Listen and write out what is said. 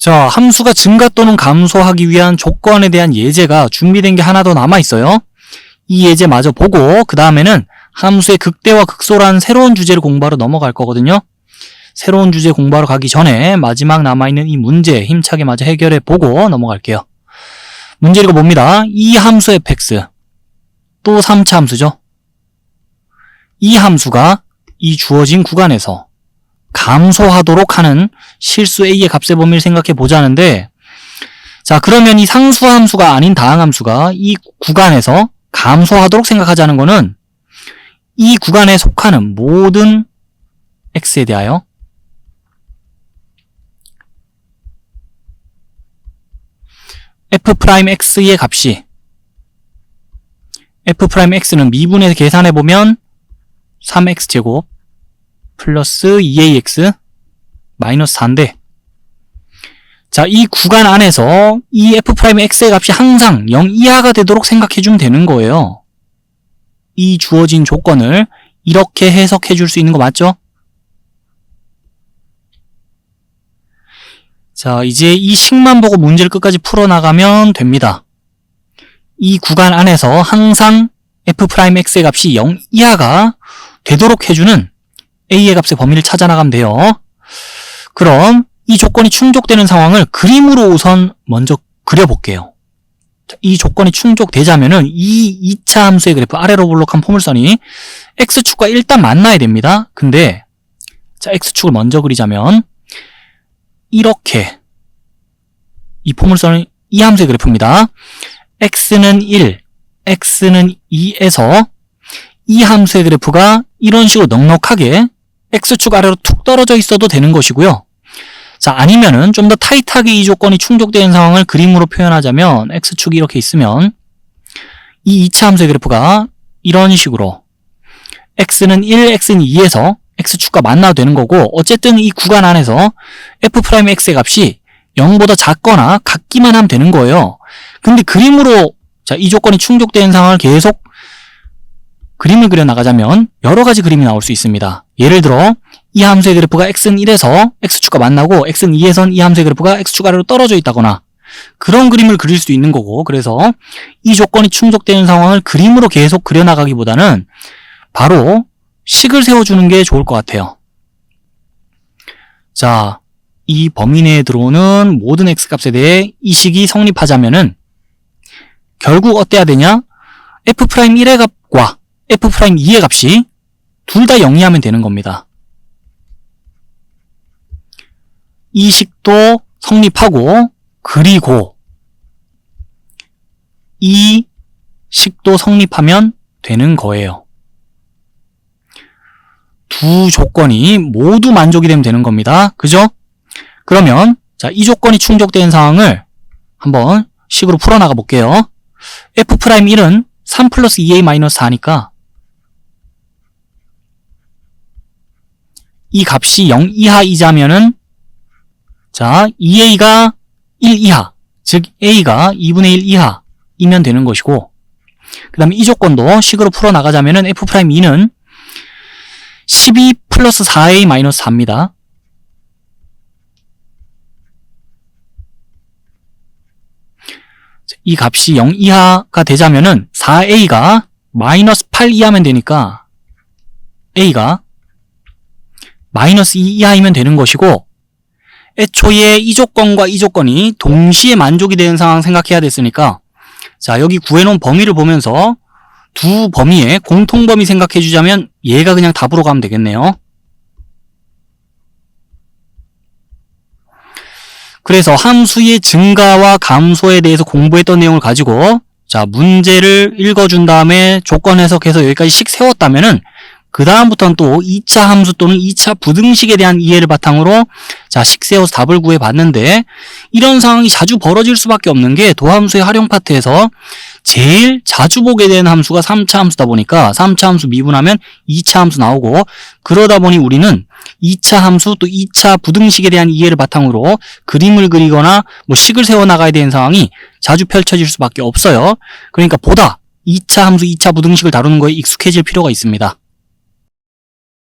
자, 함수가 증가 또는 감소하기 위한 조건에 대한 예제가 준비된 게 하나 더 남아있어요. 이 예제 마저 보고 그 다음에는 함수의 극대화 극소라는 새로운 주제를 공부하러 넘어갈 거거든요. 새로운 주제 공부하러 가기 전에 마지막 남아있는 이 문제 힘차게 마저 해결해 보고 넘어갈게요. 문제 읽어 봅니다. 이 함수 fx 또 3차 함수죠. 이 함수가 이 주어진 구간에서 감소하도록 하는 실수 a의 값의 범위를 생각해 보자는데, 자, 그러면 이 상수함수가 아닌 다항함수가 이 구간에서 감소하도록 생각하자는 거는 이 구간에 속하는 모든 x에 대하여 f'x의 값이 f'x는 미분해서 계산해보면 3x제곱 플러스 2ax 마이너스 4인데, 자, 이 구간 안에서 이 f'x의 값이 항상 0 이하가 되도록 생각해주면 되는 거예요. 이 주어진 조건을 이렇게 해석해 줄 수 있는 거 맞죠? 자, 이제 이 식만 보고 문제를 끝까지 풀어나가면 됩니다. 이 구간 안에서 항상 f'x의 값이 0 이하가 되도록 해주는 a의 값의 범위를 찾아나가면 돼요. 그럼 이 조건이 충족되는 상황을 그림으로 우선 먼저 그려볼게요. 이 조건이 충족되자면은 이 2차 함수의 그래프 아래로 볼록한 포물선이 x축과 일단 만나야 됩니다. 근데 자, x축을 먼저 그리자면 이렇게 이 포물선은 이 함수의 그래프입니다. x는 1, x는 2에서 이 함수의 그래프가 이런 식으로 넉넉하게 x축 아래로 툭 떨어져 있어도 되는 것이고요. 자, 아니면은 좀 더 타이트하게 이 조건이 충족되는 상황을 그림으로 표현하자면 x축이 이렇게 있으면 이 2차 함수의 그래프가 이런 식으로 x는 1, x는 2에서 x축과 만나도 되는 거고, 어쨌든 이 구간 안에서 f'x의 값이 0보다 작거나 같기만 하면 되는 거예요. 근데 그림으로 자, 이 조건이 충족되는 상황을 계속 그림을 그려나가자면 여러 가지 그림이 나올 수 있습니다. 예를 들어 이 함수의 그래프가 x는 1에서 x축과 만나고 x는 2에선 이 함수의 그래프가 x축 아래로 떨어져 있다거나 그런 그림을 그릴 수도 있는 거고, 그래서 이 조건이 충족되는 상황을 그림으로 계속 그려나가기보다는 바로 식을 세워주는 게 좋을 것 같아요. 자, 이 범위 내에 들어오는 모든 x값에 대해 이 식이 성립하자면은 결국 어때야 되냐? f'1의 값과 f'2의 값이 둘 다 0이 하면 되는 겁니다. 이 식도 성립하고, 그리고 이 식도 성립하면 되는 거예요. 두 조건이 모두 만족이 되면 되는 겁니다. 그죠? 그러면 자, 이 조건이 충족된 상황을 한번 식으로 풀어나가 볼게요. f'1은 3 플러스 2a-4니까 이 값이 0 이하이자면은 자, 2a가 1 이하, 즉 a가 2분의 1 이하이면 되는 것이고, 그 다음에 이 조건도 식으로 풀어나가자면은 f'2는 12 플러스 4a-4입니다. 이 값이 0 이하가 되자면은 4a가 마이너스 8 이하면 되니까 a가 마이너스 2 이하이면 되는 것이고, 애초에 이 조건과 이 조건이 동시에 만족이 되는 상황 생각해야 됐으니까, 자, 여기 구해놓은 범위를 보면서 두 범위의 공통범위 생각해 주자면 얘가 그냥 답으로 가면 되겠네요. 그래서 함수의 증가와 감소에 대해서 공부했던 내용을 가지고 자, 문제를 읽어준 다음에 조건 해석해서 여기까지 식 세웠다면은 그 다음부터는 또 2차 함수 또는 2차 부등식에 대한 이해를 바탕으로 자, 식 세워서 답을 구해봤는데, 이런 상황이 자주 벌어질 수밖에 없는 게 도함수의 활용 파트에서 제일 자주 보게 되는 함수가 3차 함수다 보니까 3차 함수 미분하면 2차 함수 나오고, 그러다 보니 우리는 2차 함수 또 2차 부등식에 대한 이해를 바탕으로 그림을 그리거나 뭐 식을 세워나가야 되는 상황이 자주 펼쳐질 수밖에 없어요. 그러니까 보다 2차 함수, 2차 부등식을 다루는 거에 익숙해질 필요가 있습니다.